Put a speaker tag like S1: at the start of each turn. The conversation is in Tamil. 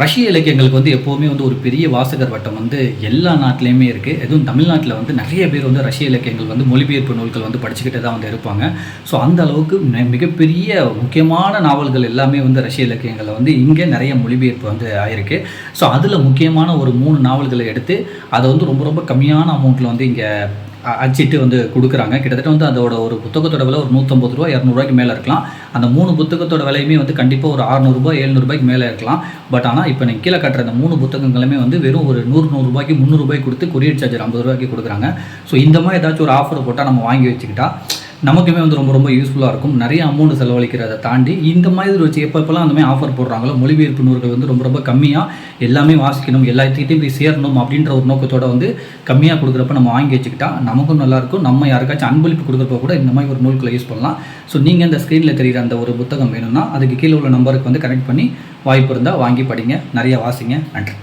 S1: ரஷ்ய இலக்கியங்களுக்கு வந்து எப்போவுமே வந்து ஒரு பெரிய வாசகர் வட்டம் வந்து எல்லா நாட்டிலையுமே இருக்குது. எதுவும் தமிழ்நாட்டில் வந்து நிறைய பேர் வந்து ரஷ்ய இலக்கியங்கள் வந்து மொழிபெயர்ப்பு நூல்கள் வந்து படிச்சுக்கிட்டே தான் வந்து இருப்பாங்க. ஸோ அந்த அளவுக்கு மிகப்பெரிய முக்கியமான நாவல்கள் எல்லாமே வந்து ரஷ்ய இலக்கியங்களில் வந்து இங்கே நிறைய மொழிபெயர்ப்பு வந்து ஆயிருக்கு. ஸோ அதில் முக்கியமான ஒரு 3 நாவல்களை எடுத்து அதை வந்து ரொம்ப ரொம்ப கம்மியான அமௌண்ட்டில் வந்து இங்கே அச்சிட்டு வந்து கொடுக்குறாங்க. கிட்டத்தட்ட வந்து அதோட ஒரு புத்தகத்தோட விலை ஒரு ₹150 ₹200 மேலே இருக்கலாம். அந்த 3 புத்தகத்தோட விலையுமே வந்து கண்டிப்பாக ஒரு ₹600 ₹700 மேலே இருக்கலாம். பட் ஆனால் இப்போ நீங்கள் கீழே காட்டுற அந்த 3 புத்தகங்களுமே வந்து வெறும் ஒரு ₹100 ₹300 கொடுத்து கொரியர் சார்ஜர் ₹50 கொடுக்குறாங்க. ஸோ இந்த மாதிரி ஏதாச்சும் ஒரு ஆஃபர் போட்டால் நம்ம வாங்கி வச்சுக்கிட்டா நமக்குமே வந்து ரொம்ப ரொம்ப யூஸ்ஃபுல்லாக இருக்கும். நிறைய அமௌண்ட் செலவழிக்கிறதை தாண்டி இந்த மாதிரி வச்சு எப்பப்பெல்லாம் அந்த மாதிரி ஆஃபர் போடுறாங்களோ மொழிபெயர்ப்பு நூல்கள் வந்து ரொம்ப ரொம்ப கம்மியாக எல்லாமே வாசிக்கணும், எல்லாத்துக்கிட்டையும் போய் சேரணும் அப்படின்ற ஒரு நோக்கத்தோட வந்து கம்மியாக கொடுக்குறப்ப நம்ம வாங்கி வச்சுக்கிட்டா நமக்கும் நல்லாயிருக்கும். நம்ம யாருக்காச்சும் அன்பளிப்பு கொடுக்குறப்ப கூட இந்த மாதிரி ஒரு நூல்களை யூஸ் பண்ணலாம். ஸோ நீங்கள் இந்த ஸ்க்ரீனில் தெரிகிற அந்த ஒரு புத்தகம் வேணும்னா அதுக்கு கீழே உள்ள நம்பருக்கு வந்து கனெக்ட் பண்ணி வாய்ப்பு இருந்தால் வாங்கி படிங்க, நிறைய வாசிங்க. நன்றி.